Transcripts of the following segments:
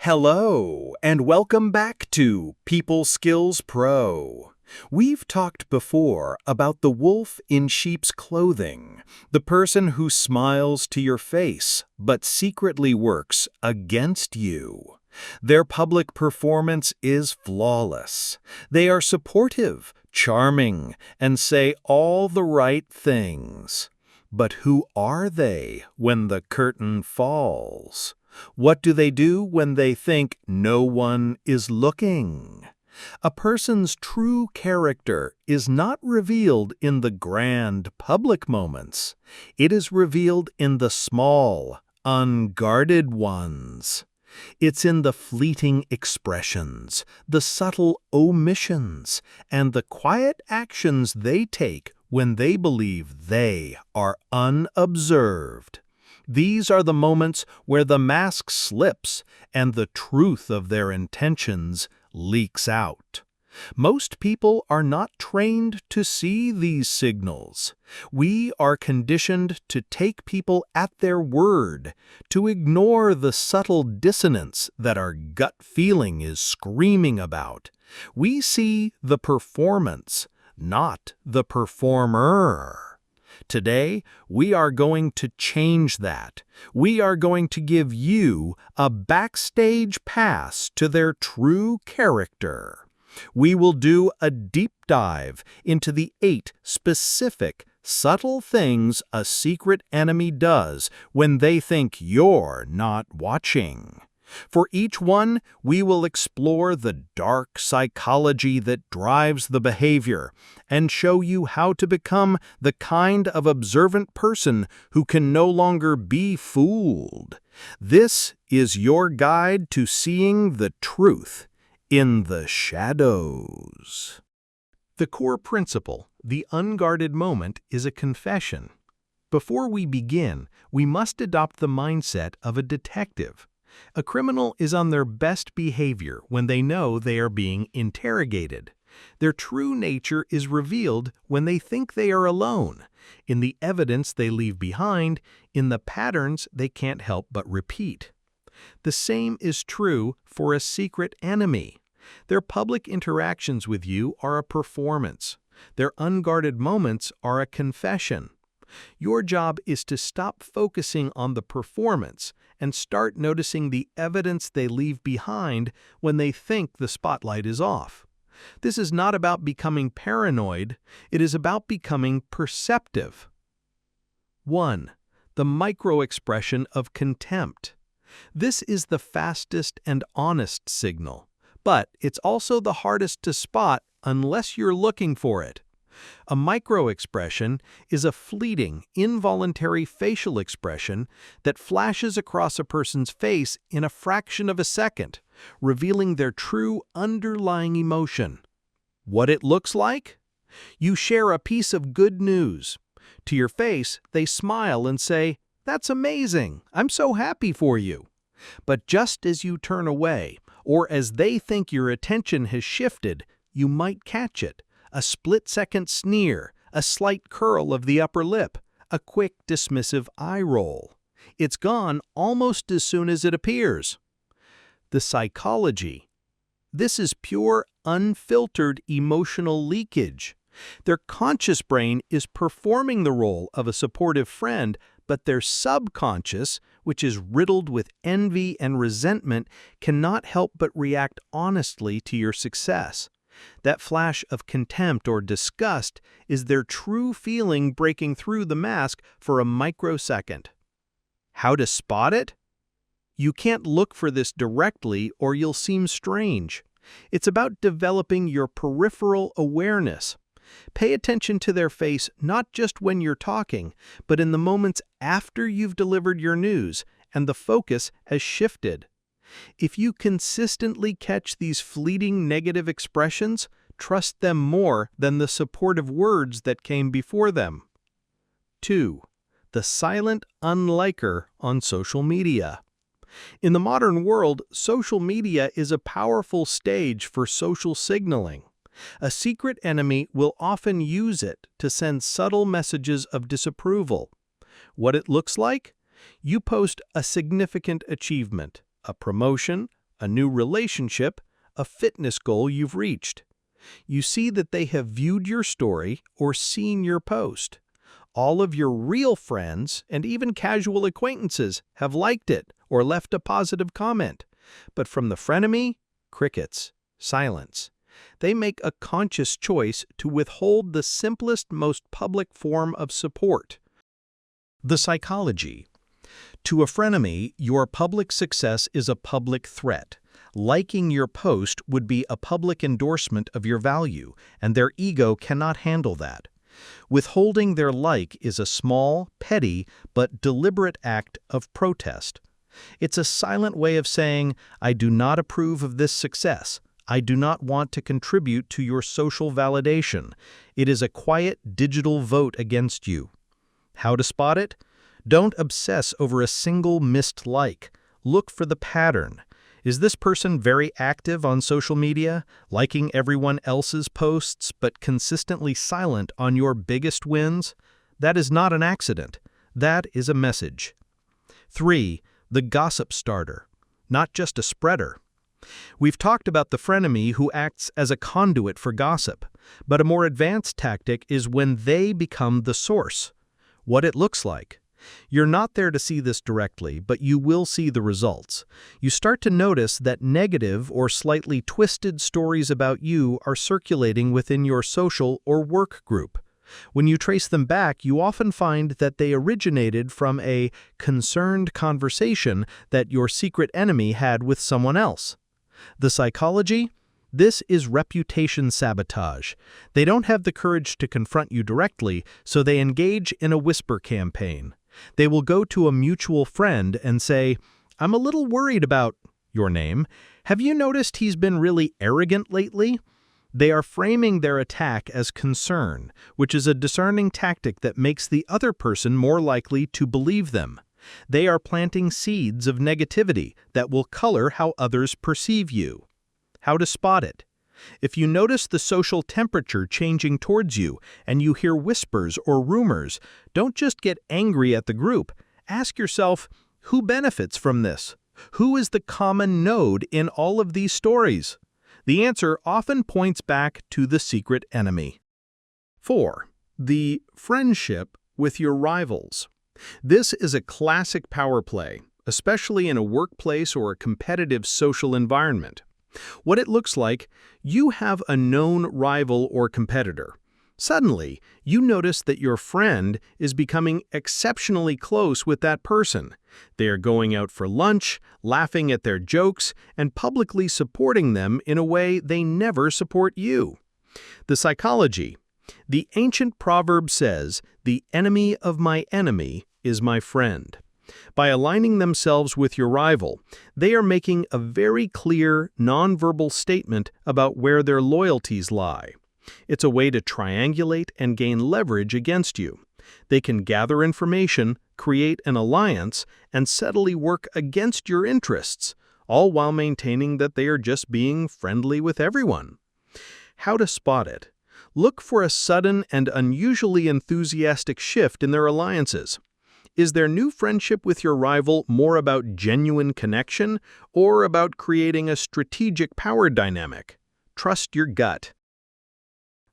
Hello, and welcome back to People Skills Pro. We've talked before about the wolf in sheep's clothing, the person who smiles to your face but secretly works against you. Their public performance is flawless. They are supportive, charming, and say all the right things. But who are they when the curtain falls? What do they do when they think no one is looking? A person's true character is not revealed in the grand public moments. It is revealed in the small, unguarded ones. It's in the fleeting expressions, the subtle omissions, and the quiet actions they take when they believe they are unobserved. These are the moments where the mask slips and the truth of their intentions leaks out. Most people are not trained to see these signals. We are conditioned to take people at their word, to ignore the subtle dissonance that our gut feeling is screaming about. We see the performance, not the performer. Today, we are going to change that. We are going to give you a backstage pass to their true character. We will do a deep dive into the 8 specific, subtle things a secret enemy does when they think you're not watching. For each one, we will explore the dark psychology that drives the behavior and show you how to become the kind of observant person who can no longer be fooled. This is your guide to seeing the truth in the shadows. The core principle, the unguarded moment, is a confession. Before we begin, we must adopt the mindset of a detective. A criminal is on their best behavior when they know they are being interrogated. Their true nature is revealed when they think they are alone, in the evidence they leave behind, in the patterns they can't help but repeat. The same is true for a secret enemy. Their public interactions with you are a performance. Their unguarded moments are a confession. Your job is to stop focusing on the performance and start noticing the evidence they leave behind when they think the spotlight is off. This is not about becoming paranoid, it is about becoming perceptive. 1. The micro-expression of contempt. This is the fastest and honest signal, but it's also the hardest to spot unless you're looking for it. A micro-expression is a fleeting, involuntary facial expression that flashes across a person's face in a fraction of a second, revealing their true underlying emotion. What it looks like? You share a piece of good news. To your face, they smile and say, "That's amazing, I'm so happy for you." But just as you turn away, or as they think your attention has shifted, you might catch it. A split-second sneer, a slight curl of the upper lip, a quick dismissive eye roll. It's gone almost as soon as it appears. The psychology. This is pure, unfiltered emotional leakage. Their conscious brain is performing the role of a supportive friend, but their subconscious, which is riddled with envy and resentment, cannot help but react honestly to your success. That flash of contempt or disgust is their true feeling breaking through the mask for a microsecond. How to spot it? You can't look for this directly or you'll seem strange. It's about developing your peripheral awareness. Pay attention to their face not just when you're talking, but in the moments after you've delivered your news and the focus has shifted. If you consistently catch these fleeting negative expressions, trust them more than the supportive words that came before them. 2. The silent unliker on social media. In the modern world, social media is a powerful stage for social signaling. A secret enemy will often use it to send subtle messages of disapproval. What it looks like? You post a significant achievement, a promotion, a new relationship, a fitness goal you've reached. You see that they have viewed your story or seen your post. All of your real friends and even casual acquaintances have liked it or left a positive comment. But from the frenemy, crickets, silence. They make a conscious choice to withhold the simplest, most public form of support. The psychology. To a frenemy, your public success is a public threat. Liking your post would be a public endorsement of your value, and their ego cannot handle that. Withholding their like is a small, petty, but deliberate act of protest. It's a silent way of saying, I do not approve of this success. I do not want to contribute to your social validation. It is a quiet digital vote against you. How to spot it? Don't obsess over a single missed like. Look for the pattern. Is this person very active on social media, liking everyone else's posts but consistently silent on your biggest wins? That is not an accident. That is a message. 3. The gossip starter, not just a spreader. We've talked about the frenemy who acts as a conduit for gossip, but a more advanced tactic is when they become the source. What it looks like. You're not there to see this directly, but you will see the results. You start to notice that negative or slightly twisted stories about you are circulating within your social or work group. When you trace them back, you often find that they originated from a concerned conversation that your secret enemy had with someone else. The psychology? This is reputation sabotage. They don't have the courage to confront you directly, so they engage in a whisper campaign. They will go to a mutual friend and say, I'm a little worried about your name. Have you noticed he's been really arrogant lately? They are framing their attack as concern, which is a discerning tactic that makes the other person more likely to believe them. They are planting seeds of negativity that will color how others perceive you. How to spot it. If you notice the social temperature changing towards you and you hear whispers or rumors, don't just get angry at the group. Ask yourself, who benefits from this? Who is the common node in all of these stories? The answer often points back to the secret enemy. 4. The friendship with your rivals. This is a classic power play, especially in a workplace or a competitive social environment. What it looks like, you have a known rival or competitor. Suddenly, you notice that your friend is becoming exceptionally close with that person. They are going out for lunch, laughing at their jokes, and publicly supporting them in a way they never support you. The psychology. The ancient proverb says, "The enemy of my enemy is my friend." By aligning themselves with your rival, they are making a very clear, nonverbal statement about where their loyalties lie. It's a way to triangulate and gain leverage against you. They can gather information, create an alliance, and subtly work against your interests, all while maintaining that they are just being friendly with everyone. How to spot it? Look for a sudden and unusually enthusiastic shift in their alliances. Is their new friendship with your rival more about genuine connection or about creating a strategic power dynamic? Trust your gut.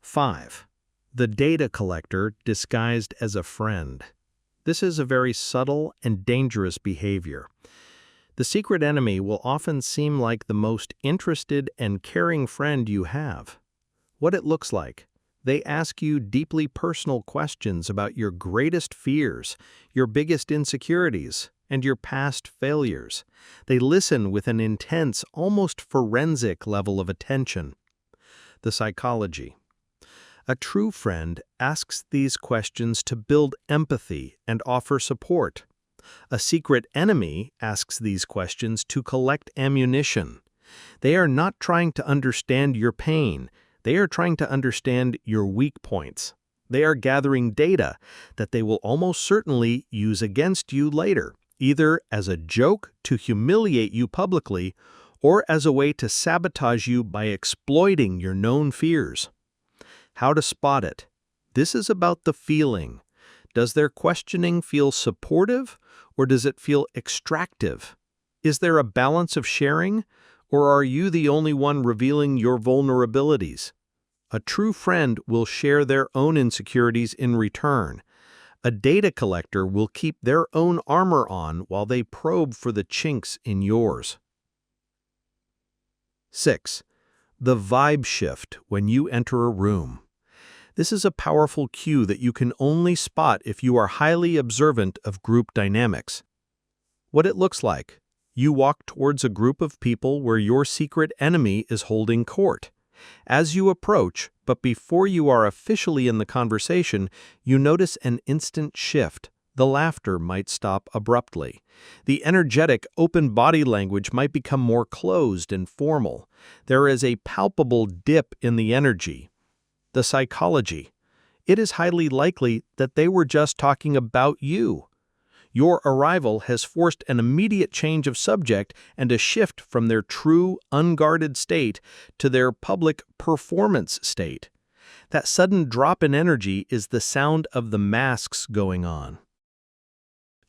5. The data collector disguised as a friend. This is a very subtle and dangerous behavior. The secret enemy will often seem like the most interested and caring friend you have. What it looks like. They ask you deeply personal questions about your greatest fears, your biggest insecurities, and your past failures. They listen with an intense, almost forensic level of attention. The psychology. A true friend asks these questions to build empathy and offer support. A secret enemy asks these questions to collect ammunition. They are not trying to understand your pain. They are trying to understand your weak points. They are gathering data that they will almost certainly use against you later, either as a joke to humiliate you publicly or as a way to sabotage you by exploiting your known fears. How to spot it? This is about the feeling. Does their questioning feel supportive or does it feel extractive? Is there a balance of sharing Or are you the only one revealing your vulnerabilities? A true friend will share their own insecurities in return. A data collector will keep their own armor on while they probe for the chinks in yours. 6. The vibe shift when you enter a room. This is a powerful cue that you can only spot if you are highly observant of group dynamics. What it looks like: you walk towards a group of people where your secret enemy is holding court. As you approach, but before you are officially in the conversation, you notice an instant shift. The laughter might stop abruptly. The energetic, open body language might become more closed and formal. There is a palpable dip in the energy. The psychology: it is highly likely that they were just talking about you. Your arrival has forced an immediate change of subject and a shift from their true, unguarded state to their public performance state. That sudden drop in energy is the sound of the masks going on.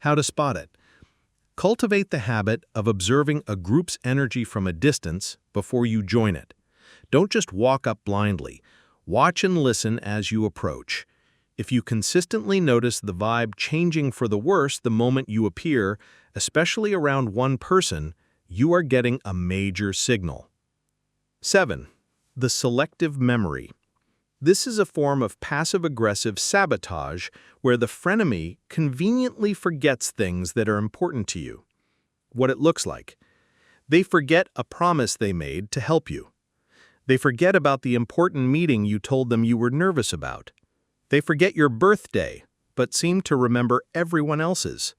How to spot it? Cultivate the habit of observing a group's energy from a distance before you join it. Don't just walk up blindly. Watch and listen as you approach. If you consistently notice the vibe changing for the worse the moment you appear, especially around one person, you are getting a major signal. 7. The selective memory. This is a form of passive-aggressive sabotage where the frenemy conveniently forgets things that are important to you. What it looks like: they forget a promise they made to help you. They forget about the important meeting you told them you were nervous about. They forget your birthday, but seem to remember everyone else's.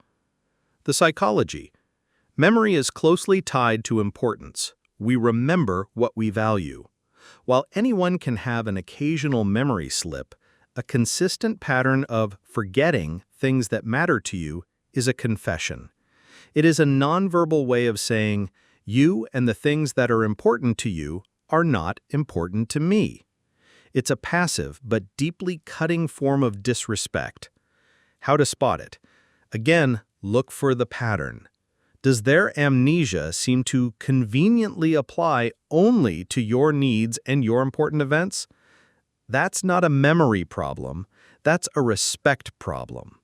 The psychology: memory is closely tied to importance. We remember what we value. While anyone can have an occasional memory slip, a consistent pattern of forgetting things that matter to you is a confession. It is a nonverbal way of saying, you and the things that are important to you are not important to me. It's a passive but deeply cutting form of disrespect. How to spot it? Again, look for the pattern. Does their amnesia seem to conveniently apply only to your needs and your important events? That's not a memory problem. That's a respect problem.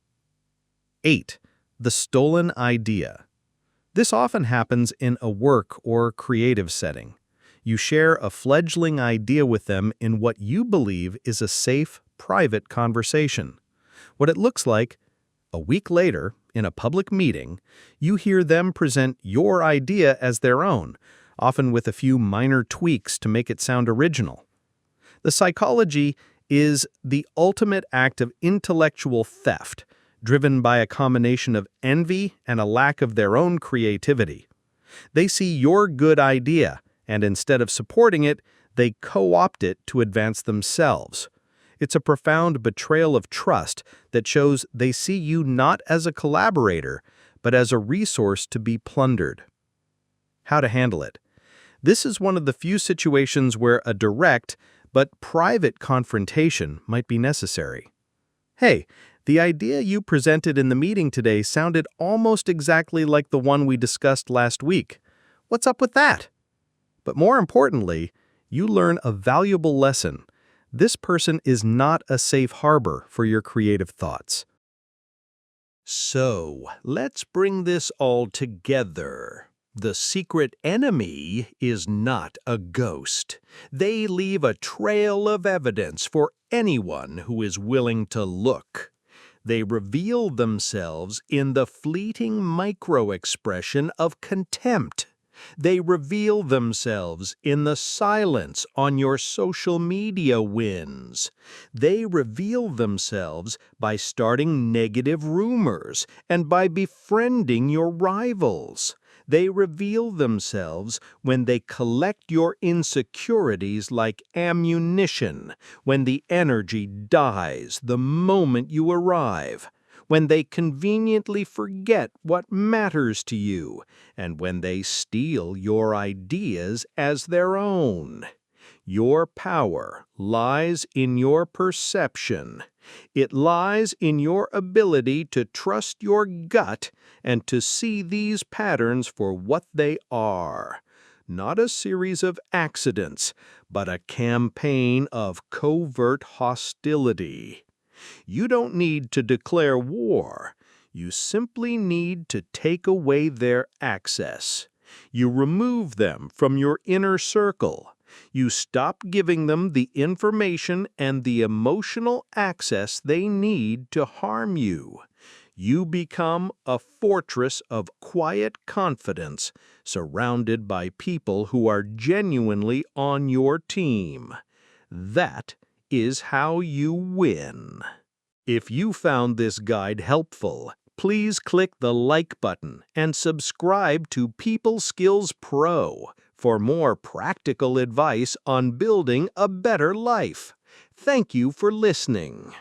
8. The stolen idea. This often happens in a work or creative setting. You share a fledgling idea with them in what you believe is a safe, private conversation. What it looks like: a week later, in a public meeting, you hear them present your idea as their own, often with a few minor tweaks to make it sound original. The psychology is the ultimate act of intellectual theft, driven by a combination of envy and a lack of their own creativity. They see your good idea, and instead of supporting it, they co-opt it to advance themselves. It's a profound betrayal of trust that shows they see you not as a collaborator, but as a resource to be plundered. How to handle it? This is one of the few situations where a direct but private confrontation might be necessary. Hey, the idea you presented in the meeting today sounded almost exactly like the one we discussed last week. What's up with that? But more importantly, you learn a valuable lesson. This person is not a safe harbor for your creative thoughts. So, let's bring this all together. The secret enemy is not a ghost. They leave a trail of evidence for anyone who is willing to look. They reveal themselves in the fleeting micro-expression of contempt. They reveal themselves in the silence on your social media wins. They reveal themselves by starting negative rumors and by befriending your rivals. They reveal themselves when they collect your insecurities like ammunition, when the energy dies the moment you arrive, when they conveniently forget what matters to you, and when they steal your ideas as their own. Your power lies in your perception. It lies in your ability to trust your gut and to see these patterns for what they are. not a series of accidents, but a campaign of covert hostility. You don't need to declare war. You simply need to take away their access. You remove them from your inner circle. You stop giving them the information and the emotional access they need to harm you. You become a fortress of quiet confidence, surrounded by people who are genuinely on your team. That is how you win. If you found this guide helpful, please click the like button and subscribe to People Skills Pro for more practical advice on building a better life. Thank you for listening.